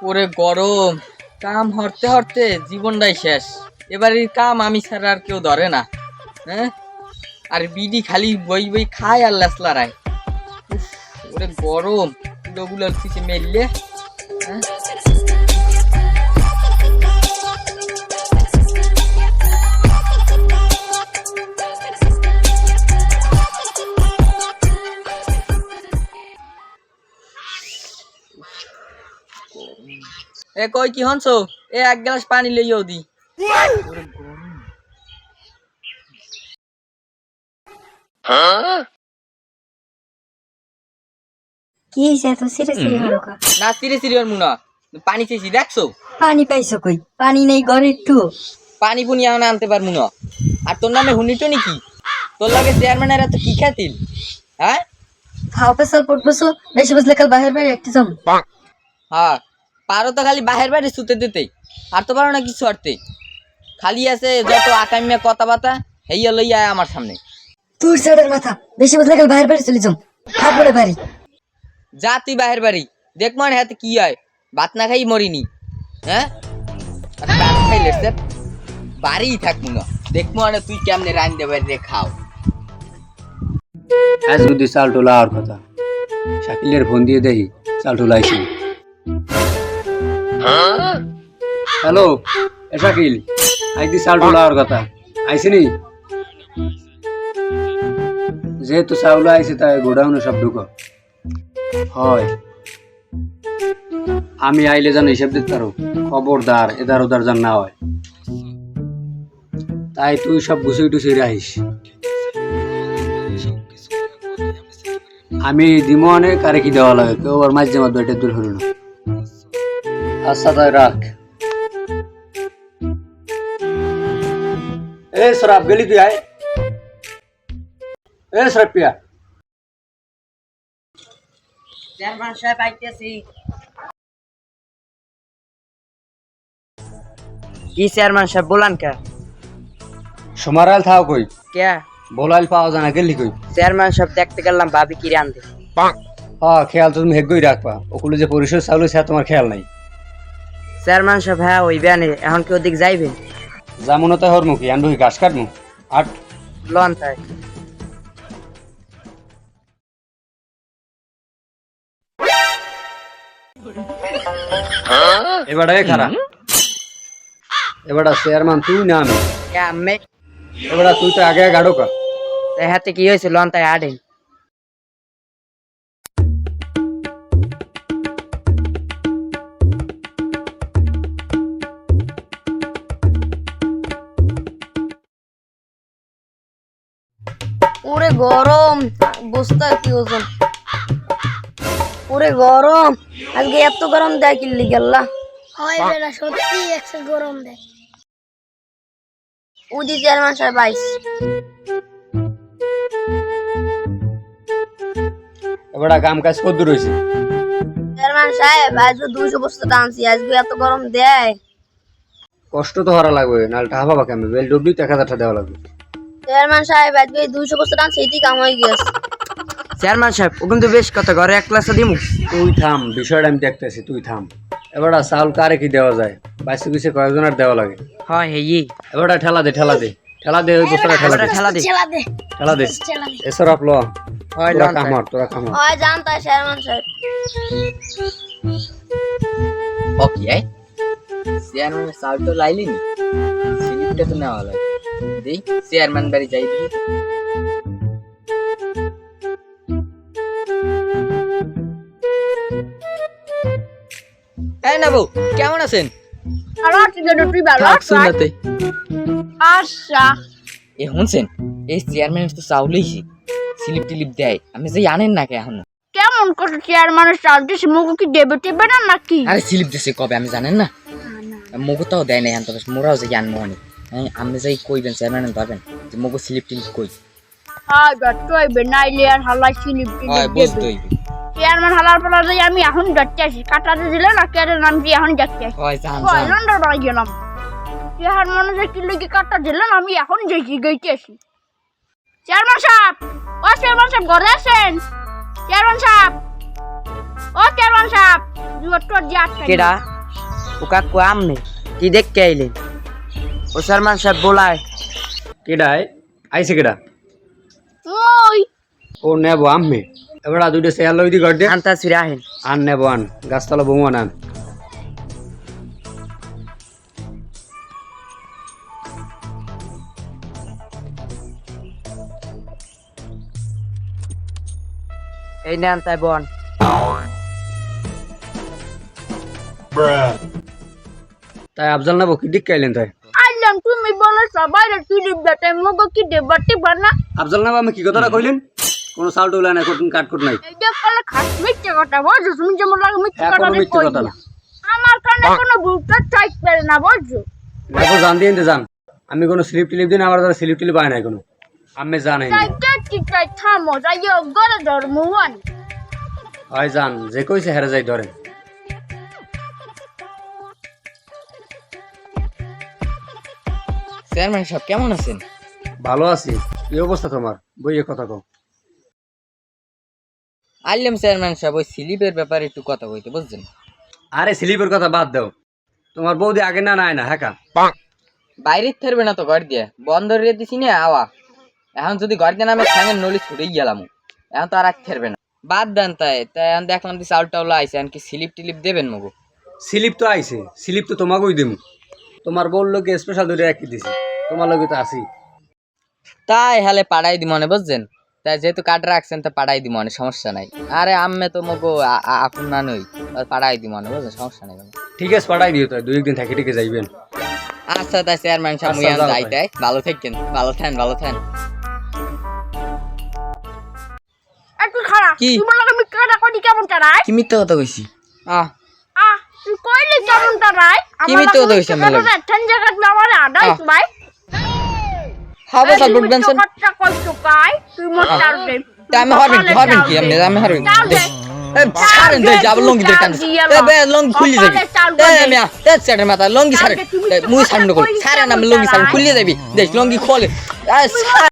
ওরে গরম, কাম হরতে হরতে জীবনটাই শেষ। এবারের কাম আমি ছাড়া আর কেউ ধরে না। হ্যাঁ, আর বিডি খালি বই বই খায় আর লেসলারায়। ওরে গরম, গুলোর কিছু মেললে। হ্যাঁ, এ কই কি হনছো? এ এক গ্লাস পানি লইও দি। কি হইছে এত সিরিয়াস হরকা? না সিরে সিরে ওর মুনা পানি চেয়েছি দেখছো? পানি পাইছো কই? পানি নেই ঘরে একটু? পানি পুনি এখন আনতে পারবো না। আর তোর নামে হুনিটো নাকি? তোর লাগে চেয়ারম্যানের এত কি খাতিল? হ্যাঁ খাও পেছাল পড়বছো, বেশি বুঝলে কাল বাহির বাইরে একটু জম। হ্যাঁ, পারো তো খালি বাহির বাইরে শুতে দিতে, আর তো পারো না কিছু করতে। খালি আছে যত আকামিয়া কথাবার্তা হেইয়া লইয়া আয় আমার সামনে। তোর সাইডের মাথা, বেশি বুঝলে কাল বাহির বাইরে চলে জম। খাবড়ে বাড়ি যা তুই বাহির বাড়ি, দেখ মনে হাতে কি হয়। ভাত না খাই মরিনি। হ্যাঁ, আর ভাত খাইলে স্যার বাড়িই থাকবো না। দেখ মনে তুই কেমনে রান দেবে রে খাও। আজ যদি চাল টোলা আর কথা শাকিলের ফোন দিয়ে দেখি চাল টোলা আইসি। হ্যালো এ শাকিল, আজ দি চাল টোলা আর কথা আইসিনি? যেহেতু চাউল আইসে তাই গোডাউনে সব ঢুকো। হয় আমি আইলে যেন হিসেব দিতে পারো, খবরদার এদার ওদার যেন না হয়। তাই তুই সব গুছাই টুছাই রাখিস। আমি দিমো অনেক, কারে কি দেওয়া লাগে কেউ আর মাঝে মাঝে এটা দূর হলো না। আচ্ছা তাই রাখ। এ সরাব গেলি তুই আয়। এ সরাব পিয়া চেয়ারম্যান সাহেব আইতেছি। কি চেয়ারম্যান সাহেব বলান কে? সুমারাল থাও কই? কে? বলাইল পাওয়া যায় না, গেলি কই? চেয়ারম্যান সাহেব দেখতে গেলাম ভাবি কি রান্ধে। হ্যাঁ খেয়াল তো তুমি হেগই রাখবা, ওগুলো যে পরিষদ চাউল সে তোমার খেয়াল নাই। চেয়ারম্যান সাহেব হ্যাঁ ওই ব্যানে এখন কি ওদিক যাইবে? যেমন তো হর মুখি আমি ঘাস কাটমু আট লন তাই। এবারে খারাপ। এবারে চেয়ারম্যান তুই না আমি? কে আমি? এবারে তুই তো আগে গাড়ো কা। তাই হাতে কি হয়েছে লন তাই আড়ে? ওরে গরম, বসতে কি ওজন? ওরে গরম, আজকে এত গরম দেয় কিল্লি গেল্লা। হয় বেলা সত্যি একশো গরম দেয়। উদি চেয়ারম্যান সাহেব আইস। এবারে কাম কাজ কত দূর হয়েছে? চেয়ারম্যান সাহেব আজকে 200 বস্তা টানছি, আজকে এত গরম দেয়। কষ্ট তো হরা লাগবে, নাহলে টাকা পাবা কেমন? বেল ডুবলি 1000 টাকা দেওয়া লাগবে। চেয়ারম্যান সাহেব আজকে 200 বস্তা টানছি, এটি কাম হয়ে গেছে। চেয়ারম্যান সাহেব ও কিন্তু বেশ কথা, ঘরে এক ক্লাসে দিমু। তুই থাম, বিষয়টা আমি দেখতেছি, তুই থাম। এবারে চাউল কারে কি দেওয়া যায়? বাইশে কিছু কয়েকজনের দেওয়া লাগে। হয় হেই এবারে ঠেলা দে ঠেলা দে ঠেলা দে, ওই বস্তাটা ঠেলা দে ঠেলা দে। চেলা দে ঠেলা দে। চেলা দে। এসর আপ ল, হয় তোরা লন তাই। কামড় তোরা কামড়। হয় জানতা চেয়ারম্যান সাহেব। ওকে আই চেয়ারম্যান সাউন্ড তো লাইলি নি, সিলিপটা তো নেওয়া লাগে। দেই চেয়ারম্যান বাড়ি যাই দিই। এই না বউ, কেমন আছেন? ভালো আছি গো, তুই ভালো থাক আছিস? শুনতে। আচ্ছা এ শুনছেন, এই চেয়ারম্যান তো চাউলেইছি স্লিপ টিলিপ দেয়, আমি যে আনেন না কে এখন? কেমন করে চেয়ারম্যানের চাল দিস, মুখ কি দেবে টেবে না নাকি? আরে স্লিপ দিছে কবে আমি জানেন না? মগুটাও দেয় না এখন, তো মোরাও যে আনবো অনি। আপনি যাই কইবেন চেয়ারম্যান পাবেন যে মগু স্লিপ টিলিপ কই। হ্যাঁ যত হইবে নাইলে আর হালাই সিলিপ হয় বুঝতে হইবে। চেয়ারম্যান হালার পালা যাই আমি এখন যাচ্ছি আসি, কাটাতে দিলে না কেটে নামছি এখন যাচ্ছি আসি। হয় জান হয় জান। লন্ডন বাড়ি গেলাম, চেয়ারম্যান যে কি লেগে কাটা দিলেন আমি এখন যাইছি গইতে আসি। চেয়ারম্যান সাহেব, ও চেয়ারম্যান সাহেব ঘরে আছেন? চেয়ারম্যান সাহেব, ও ও চেয়ারম্যান সাহেব দুটো যে আটকে কেডা ও কাকু আমনে কি দেখতে আইলেন ও চেয়ারম্যান সাহেব বলায় কেডায় আইছে কেডা ওই ও নেবো আমি এবার দুইটা শেয়ার লই দি ঘর দে আনতা ফিরে আহেন আন নেবো আন গাছতলা বৌমান আন এই নেন তাই বন তাই আফজাল নেবো কি দিক কাইলেন তাই আইলাম তুমি বলো সবাই তুই দিবতে মগো কি দেবটি বানা আফজাল নেবো আমি কি কথাটা কইলেন কোনো সাল টুলা নাই কোন কাটকুট নাই এই যে কলে খাস মিথ্যে কথা বলছো তুমি যেমন লাগে মিথ্যে হ্যাঁ কথা কোনো মিথ্যে কথা না আমার কানে কোনো ভুলটা চাইতে পারে না বুঝছো নেবো জান দিয়ে যান আমি কোনো স্লিপ টিলিপ দিন আমার দ্বারা স্লিপ টিলিপ পাই নাই কোনো আমি জানাই না চাইতে কি চাই থামো যাইও গরে ধর্মওয়ান হয় জান যে কইছে হেরে যাই ধরেন চেয়ারম্যান সাহেব কেমন আছেন? ভালো আছি কি অবস্থা তোমার বইয়ে কথা কও আইলাম চেয়ারম্যান সাহেব ওই স্লিপের ব্যাপারে একটু কথা বলতে বুঝছেন। আরে স্লিপের কথা বাদ দাও তোমার বৌদি আগে না নাই না হ্যাঁ বাইরে থাকবে না তো ঘর দিয়ে বন্ধ রে দিছি না আওয়া এখন যদি ঘর দিয়ে নামে সঙ্গে নলি ছুটে গেলাম এখন তো আর রাখতে পারবে না বাদ দেন তাই এখন দেখলাম যে চাউল টাউল আইসে এখন কি স্লিপ টিলিপ দেবেন মগো? স্লিপ তো আইছে স্লিপ তো তোমাকেই দিম তোমার বললো কি স্পেশাল দুটো একই দিছি তোমার লগে তো আসি তাই হালে পাড়াই দি মনে বুঝছেন। তাই যেহেতু কাট রাখছেন তা পাড়াই দি মনে সমস্যা নাই। আরে আম্মে তো মগো আপন না নই পাড়াই দি মনে বুঝছেন সমস্যা নাই। ঠিক আছে পাঠাই দিও তো দুই একদিন থেকে টিকে যাইবেন আচ্ছা তাই চেয়ারম্যান সাহেব আচ্ছা, যাও যাই ভাই। তাই ভালো থাকেন ভালো থাকেন একটু খারাপ কি? তুমি বলো মিথ্যে কথা কই কেমন তারাই কি মিথ্যা কথা কইছি? তুই কইলি কেমন তারাই কি মিথ্যে কথা কইছি আমার লাগে? ঠান জায়গা আমার আডাই ভাই হবে সব বুঝবেন স্যার কথা কইছো কাই তুই মত চাল দে আমি হরবেন কি আমি হরবেন ছাড়েন দে যাব লঙ্গি দে টান এ বে লঙ্গি খুলি যাবি এ মিয়া তে সেটার মাথা লঙ্গি ছাড়েন মুই ছাড়ন কল ছাড়েন আমি লঙ্গি ছাড়ন খুলি যাবি দেখ লঙ্গি খোলে